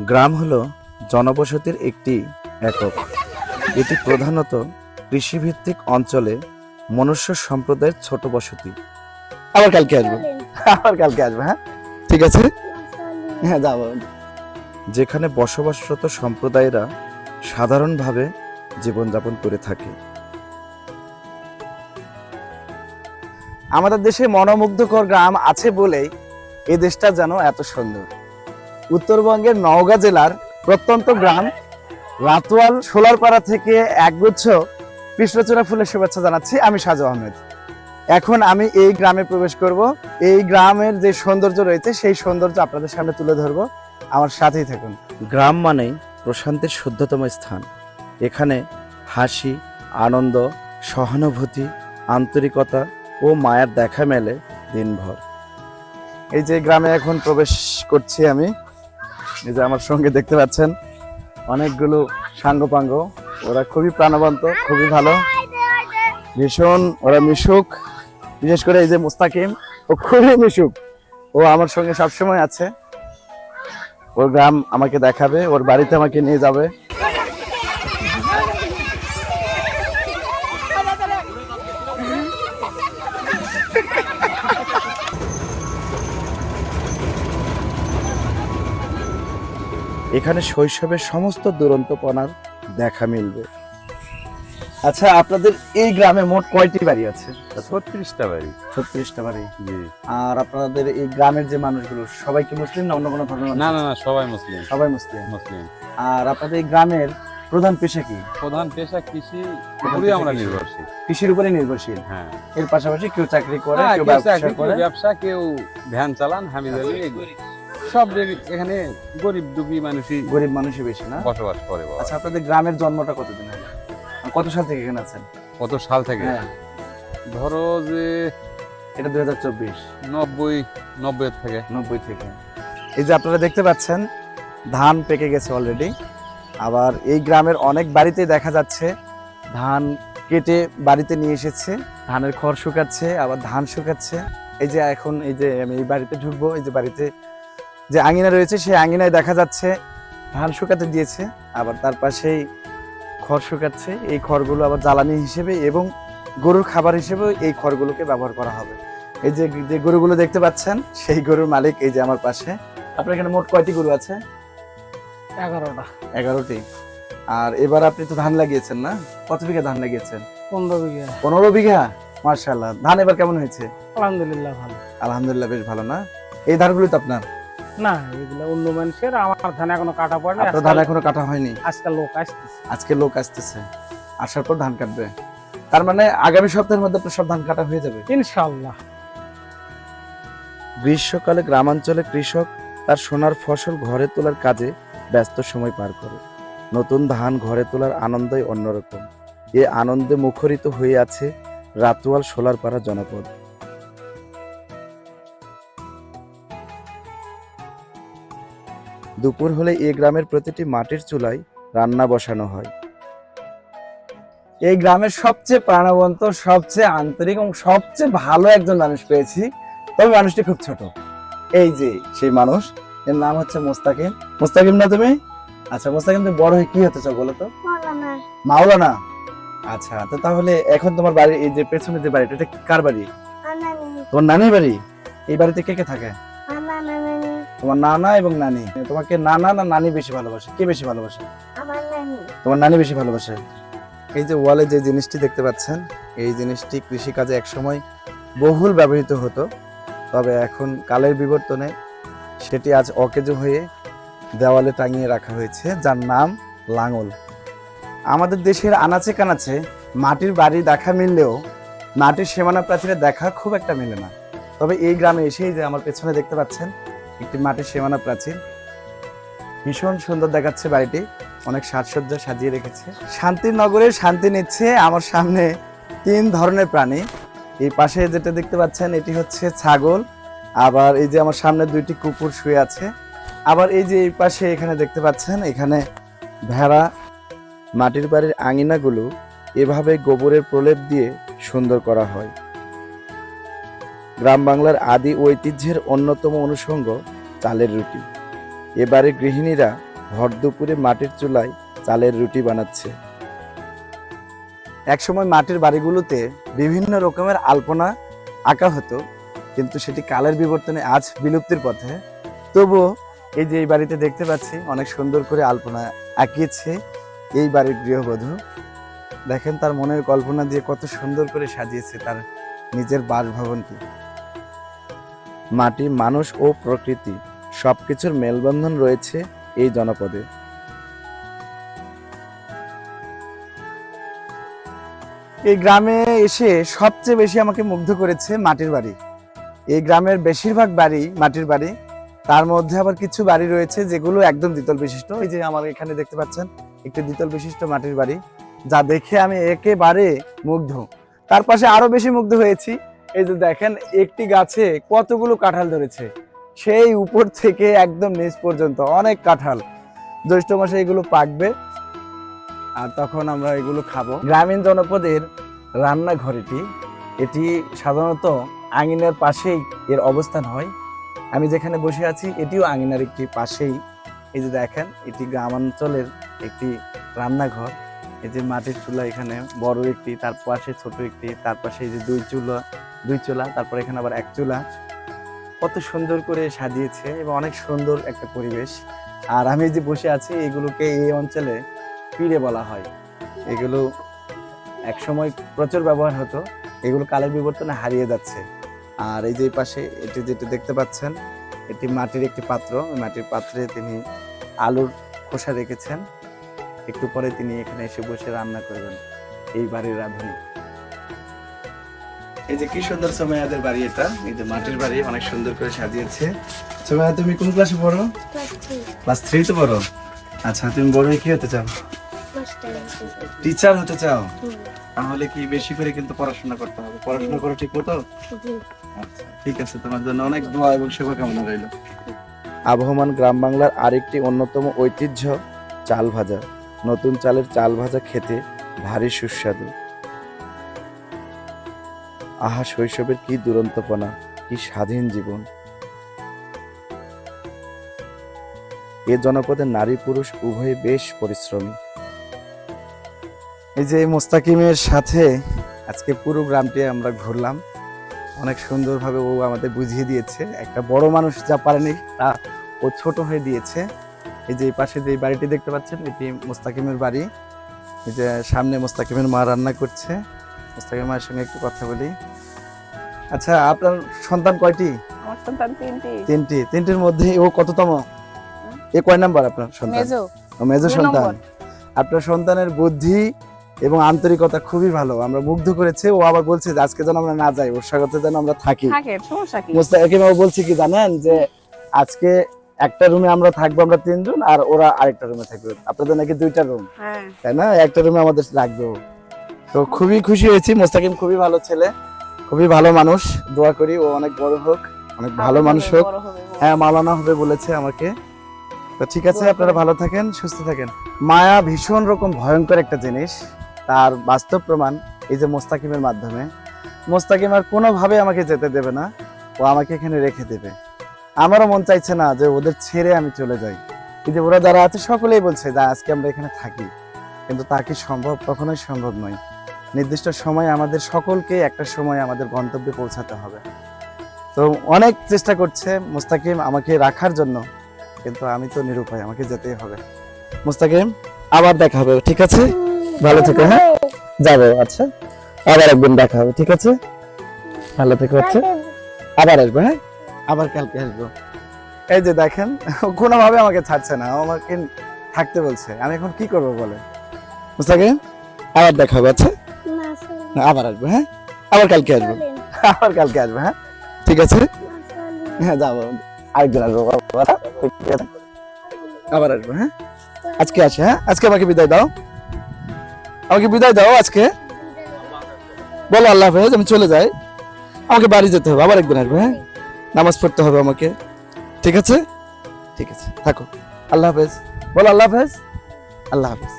গ্রাম হলো জনবসতির একটি একক। এটি প্রধানত কৃষিভিত্তিক অঞ্চলে মনুষ্য সম্প্রদায়ের ছোট বসতি। আবার কালকে আসবো, হ্যাঁ ঠিক আছে, হ্যাঁ যাবো। যেখানে বসবাসরত সম্প্রদায়েরা সাধারণভাবে জীবনযাপন করে থাকে। আমাদের দেশে মনোমুগ্ধকর গ্রাম আছে বলেই এই দেশটা যেন এত সুন্দর। উত্তরবঙ্গের নওগাঁ জেলার প্রত্যন্ত গ্রাম রাতুয়াল সোলারপাড়া থেকে একগুচ্ছ কৃষ্ণচূড়া ফুলের শুভেচ্ছা জানাচ্ছি। আমি সাজু আহমেদ। এখন আমি এই গ্রামে প্রবেশ করব। এই গ্রামের যে সৌন্দর্য রয়েছে সেই সৌন্দর্য আপনাদের সামনে তুলে ধরবো, আমার সাথেই থাকুন। গ্রাম মানেই প্রশান্তির শুদ্ধতম স্থান। এখানে হাসি, আনন্দ, সহানুভূতি, আন্তরিকতা ও মায়ের দেখা মেলে দিনভর। এই যে গ্রামে এখন প্রবেশ করছি আমি, এই যে আমার সঙ্গে দেখতে পাচ্ছেন অনেকগুলো সাঙ্গপাঙ্গ। ওরা খুবই প্রাণবন্ত, খুবই ভালো, ভীষণ ওরা মিশুক। বিশেষ করে এই যে মুস্তাকিম, ও খুবই মিশুক। ও আমার সঙ্গে সবসময় আছে। ওর গ্রাম আমাকে দেখাবে, ওর বাড়িতে আমাকে নিয়ে যাবে। এখানে শৈশবের সমস্ত দুরন্তপনার দেখা মিলবে। আচ্ছা, আপনাদের এই গ্রামে মোট কয়টি বাড়ি আছে? 36টা বাড়ি। 36টা বাড়ি। জি। আর আপনাদের এই গ্রামের যে মানুষগুলো সবাই কি মুসলিম না অন্য কোনো ধর্মের? না না না, সবাই মুসলিম। সবাই মুসলিম। মুসলিম। আর আপনাদের এই গ্রামের প্রধান পেশা কি? প্রধান পেশা কৃষি, উপরেই আমরা নির্ভরশীল। কৃষির উপরে নির্ভরশীল। হ্যাঁ। এর পাশাপাশি কেউ চাকরি করে, কেউ কেউ ব্যবসা করে। ব্যবসা, কেউ ভ্যান চালান, হামিদালি, সব এখানে গরিব দুঃখী মানুষই, গরিব মানুষই বেশি না বসবাস করে। আচ্ছা, আপনাদের গ্রামের জন্মটা কতদিন হলো? কত সাল থেকে এখানে আছেন? কত সাল থেকে? হ্যাঁ, ধরো যে এটা 2024। 90 থেকে। 90 থেকে। এই যে আপনারা দেখতে পাচ্ছেন ধান পেকে গেছে অলরেডি। আবার এই গ্রামের অনেক বাড়িতে দেখা যাচ্ছে ধান কেটে বাড়িতে নিয়ে এসেছে, ধানের খড় শুকাচ্ছে, আবার ধান শুকাচ্ছে। এই যে এখন এই যে আমি এই বাড়িতে ঢুকবো, এই যে বাড়িতে যে আঙিনা রয়েছে সেই আঙিনায় দেখা যাচ্ছে ধান শুকাতে দিয়েছে, আবার তার পাশেই খড় শুকাচ্ছে। এই খড়গুলো আবার জ্বালানি হিসেবে এবং গরুর খাবার হিসেবে এই খড়গুলোকে ব্যবহার করা হবে। এই যে যে গরুগুলো দেখতে পাচ্ছেন সেই গরুর মালিক এই যে আমার পাশে। আপনার এখানে মোট কয়টি গরু আছে? 11টা। 11টি। আর এবার আপনি তো ধান লাগিয়েছেন না? কত বিঘা ধান লাগিয়েছেন? 15 বিঘা। 15 বিঘা। মাশাআল্লাহ। ধান এবার কেমন হয়েছে? আলহামদুলিল্লাহ ভালো। আলহামদুলিল্লাহ বেশ ভালো না? এই ধানগুলো তো আপনার না, এগুলো অন্য মানুষের। আমার ধান এখনো কাটা পড়েনি। আপনার ধান এখনো কাটা হয়নি? আজকাল লোক আসতেছে। আজকে লোক আসতেছে, আসার পর ধান কাটবে। তার মানে আগামী সপ্তাহের মধ্যে আপনার সব ধান কাটা হয়ে যাবে ইনশাআল্লাহ। গ্রীষ্মকালে গ্রামাঞ্চলে কৃষক তার সোনার ফসল ঘরে তোলার কাজে ব্যস্ত সময় পার করে। নতুন ধান ঘরে তোলার আনন্দই অন্যরকম। এ আনন্দে মুখরিত হয়ে আছে রাতুয়াল সোলারপাড়া জনপদ। দুপুর হলে এ গ্রামের প্রতিটি মাটির চুলায় রান্না বসানো হয়। এই গ্রামের সবচেয়ে প্রাণবন্ত, সবচেয়ে আন্তরিক এবং সবচেয়ে ভালো একজন মানুষ পেয়েছি, তবে মানুষটি খুব ছোট। এই যে সেই মানুষ, এর নাম হচ্ছে মুস্তাকিম। মুস্তাকিম না তুমি? আচ্ছা মুস্তাকিম, তুমি বড় হয়ে কি হতে চাও বলো তো? মাওলানা। আচ্ছা, তো তাহলে এখন তোমার বাড়ি, এই যে পেছনে যে বাড়িটা, এটা কার বাড়ি? তোমার নানির বাড়ি। এই বাড়িতে কে কে থাকে? তোমার নানা এবং নানি। তোমাকে নানা না নানি বেশি ভালোবাসে? কে বেশি ভালোবাসে? তোমার নানি বেশি ভালোবাসে। এই যে ওয়ালে যে জিনিসটি দেখতে পাচ্ছেন, এই জিনিসটি কৃষিকাজে একসময় বহুল ব্যবহৃত হতো, তবে এখন কালের বিবর্তনে সেটি আজ অকেজো হয়ে দেওয়ালে টাঙিয়ে রাখা হয়েছে, যার নাম লাঙল। আমাদের দেশের আনাচে কানাচে মাটির বাড়ি দেখা মিললেও মাটির সীমানা প্রাচীরে দেখা খুব একটা মেলে না। তবে এই গ্রামে এসেই যে আমার পেছনে দেখতে পাচ্ছেন একটি মাটির সীমানা প্রাচীর, ভীষণ সুন্দর দেখাচ্ছে বাড়িটি, অনেক সাজসজ্জা সাজিয়ে রেখেছে। শান্তির নগরে শান্তি নিচ্ছে আমার সামনে 3 ধরনের প্রাণী। এই পাশে যেটা দেখতে পাচ্ছেন এটি হচ্ছে ছাগল, আবার এই যে আমার সামনে 2টি কুকুর শুয়ে আছে, আবার এই যে এই পাশে এখানে দেখতে পাচ্ছেন এখানে ভেড়া। মাটির বাড়ির আঙিনাগুলো এভাবে গোবরের প্রলেপ দিয়ে সুন্দর করা হয়। গ্রাম বাংলার আদি ঐতিহ্যের অন্যতম অনুষঙ্গ চালের রুটি। এবারে গৃহিণীরা ভর দুপুরে মাটির চুলায় চালের রুটি বানাচ্ছে। একসময় মাটির বাড়িগুলোতে বিভিন্ন রকমের আলপনা আঁকা হতো, কিন্তু সেটি কালের বিবর্তনে আজ বিলুপ্তির পথে। তবুও এই যে এই বাড়িতে দেখতে পাচ্ছি অনেক সুন্দর করে আলপনা আঁকিয়েছে এই বাড়ির গৃহবধূ। দেখেন তার মনের কল্পনা দিয়ে কত সুন্দর করে সাজিয়েছে তার নিজের বাসভবনটি। মাটি, মানুষ ও প্রকৃতি সবকিছুর মেলবন্ধন রয়েছে এই জনপদে। এই গ্রামে এসে সবচেয়ে বেশি আমাকে মুগ্ধ করেছে মাটির বাড়ি। এই গ্রামের বেশিরভাগ বাড়ি মাটির বাড়ি, তার মধ্যে আবার কিছু বাড়ি রয়েছে যেগুলো একদম দ্বিতল বিশিষ্ট। এই যে আমার এখানে দেখতে পাচ্ছেন একটি দ্বিতল বিশিষ্ট মাটির বাড়ি, যা দেখে আমি একেবারে মুগ্ধ। তার পাশে আরো বেশি মুগ্ধ হয়েছি, এই যে দেখেন একটি গাছে কতগুলো কাঁঠাল ধরেছে, সেই উপর থেকে একদম নিচ পর্যন্ত অনেক কাঁঠাল। জ্যৈষ্ঠ মাসে এগুলো পাকবে আর তখন আমরা এগুলো খাবো। গ্রামীণ জনপদের রান্নাঘরটি, এটি সাধারণত আঙিনার পাশেই এর অবস্থান হয়। আমি যেখানে বসে আছি এটিও আঙিনার একটি পাশেই। এই যে দেখেন এটি গ্রামাঞ্চলের একটি রান্নাঘর। এই যে মাটির চুলা এখানে বড় একটি, তার পাশে ছোট একটি, তার পাশে এই যে দুই চুলা, তারপর এখানে আবার এক চুলা। কত সুন্দর করে সাজিয়েছে এবং অনেক সুন্দর একটা পরিবেশ। আর আমি যে বসে আছি এগুলোকে এই অঞ্চলে পিড়ে বলা হয়। এগুলো একসময় প্রচুর ব্যবহার হতো, এগুলো কালের বিবর্তনে হারিয়ে যাচ্ছে। আর এই যে পাশে এটি যেটা দেখতে পাচ্ছেন এটি মাটির একটি পাত্র, মাটির পাত্রে তিনি আলুর খোসা রেখেছেন। একটু পরে তিনি এখানে এসে বসে রান্না করবেন এই বাড়ির রাঁধুনি। এই যে কি সুন্দর সোমায়াদের বাড়ি, এটা এই যে মাটির বাড়ি অনেক সুন্দর করে সাজিয়েছে। সোমায়া তুমি কোন ক্লাসে পড়ো? ক্লাস 3 তে পড়ো। আচ্ছা, তুমি বড় হয়ে কি হতে চাও? টিচার হতে চাও? তাহলে কি বেশি করে কিন্তু পড়াশোনা করতে হবে। পড়াশোনা করো ঠিক মতো? আচ্ছা ঠিক আছে, তোমার জন্য অনেক দোয়া এবং শুভকামনা রইল। আবহমান গ্রাম বাংলার আরেকটি অন্যতম ঐতিহ্য চাল ভাজা। নতুন চালের চাল ভাজা খেতে ভারী সুস্বাদু। আহা, শৈশবের কি দুরন্তপনা, কি স্বাধীন জীবন। এ জনপদের নারী পুরুষ উভয়ে বেশ পরিশ্রমী। এই যে মোস্তাকিমের সাথে আজকে পুরো গ্রামটি আমরা ঘুরলাম, অনেক সুন্দরভাবে ও আমাদের বুঝিয়ে দিয়েছে। একটা বড় মানুষ যা পারেনি তা ও ছোট হয়ে দিয়েছে। এই যে পাশে যে বাড়িটি দেখতে পাচ্ছেন এটি মোস্তাকিমের বাড়ি। এই যে সামনে মোস্তাকিমের মা রান্না করছে। মোস্তাকিমের মায়ের সঙ্গে একটু কথা বলি। আচ্ছা, আপনার সন্তান কয়টি? আমার সন্তান তিনটি। তিনটির মধ্যে ও কততম? এ কয় নাম্বার আপনার সন্তান? মেজো। ও মেজো 2 সন্তান। নম্বর। আপনার সন্তানের বুদ্ধি এবং আন্তরিকতা খুবই ভালো, আমরা মুগ্ধ করেছে। ও আবার বলছে যে আজকে যেন আমরা না যাই, ওর স্বাগতে যেন আমরা থাকি। থাকে, সমস্যা কি? মোস্তাকিম বলছে কি জানেন, যে আজকে একটা রুমে আমরা থাকবো, আমরা 3 জন, আর ওরা আরেকটা রুমে থাকবে। আপনাদের নাকি 2টা রুম, হ্যাঁ। তাই না? একটা রুমে আমাদের রাখবে। তো খুবই খুশি হয়েছি। মোস্তাকিম খুবই ভালো ছেলে, খুবই ভালো মানুষ। দোয়া করি ও অনেক বড় হোক, অনেক ভালো মানুষ হোক। বড় হবে, বড়। হ্যাঁ, মালানা হবে বলেছে আমাকে। তো ঠিক আছে, আপনারা ভালো থাকেন, সুস্থ থাকেন। মায়া ভীষণ রকম ভয়ঙ্কর একটা জিনিস, তার বাস্তব প্রমাণ এই যে মোস্তাকিমের মাধ্যমে। মোস্তাকিম আর কোনোভাবে আমাকে যেতে দেবে না, ও আমাকে এখানে রেখে দেবে। আমারও মন চাইছে না যে ওদের ছেড়ে আমি চলে যাই। এই যে ওরা যারা আছে সকলেই বলছে যে আজকে আমরা এখানে থাকি, কিন্তু তা কি সম্ভব? কখনোই সম্ভব নয়। নির্দিষ্ট সময় আমাদের সকলকে একটা সময় আমাদের গন্তব্যে পৌঁছাতে হবে। তো অনেক চেষ্টা করছে মোস্তাকিম আমাকে রাখার জন্য, কিন্তু আমি তো নিরুপায়, আমাকে যেতেই হবে। মোস্তাকিম, আবার দেখা হবে, ঠিক আছে? ভালো থেকো। হ্যাঁ, যাবো। আচ্ছা, আবার একদিন দেখা হবে, ঠিক আছে? ভালো থেকো। আচ্ছা, আবার আসবো। হ্যাঁ, আবার কালকে আসবো। এই যে দেখেন, কোনোভাবে আমাকে ছাড়ছে না, আমাকে থাকতে বলছে। আমি এখন কি করবো বলে? মোস্তাকিম, আবার দেখা হবে। আচ্ছা, আবার আসবো। হ্যাঁ, আবার কালকে আসবো। আবার কালকে আসবো। হ্যাঁ, ঠিক আছে? হ্যাঁ, যাবো, আরেকদিন আসবো। আবার আসবো। হ্যাঁ, আজকে আসে। হ্যাঁ, আজকে আমাকে বিদায় দাও, আমাকে বিদায় দাও আজকে। বলো আল্লাহ হাফেজ, আমি চলে যাই। আমাকে বাড়ি যেতে হবে, আবার একদিন আসবো। হ্যাঁ, নামাজ পড়তে হবে আমাকে, ঠিক আছে? ঠিক আছে, থাকো। আল্লাহ হাফেজ, বলো আল্লাহ হাফেজ। আল্লাহ হাফেজ।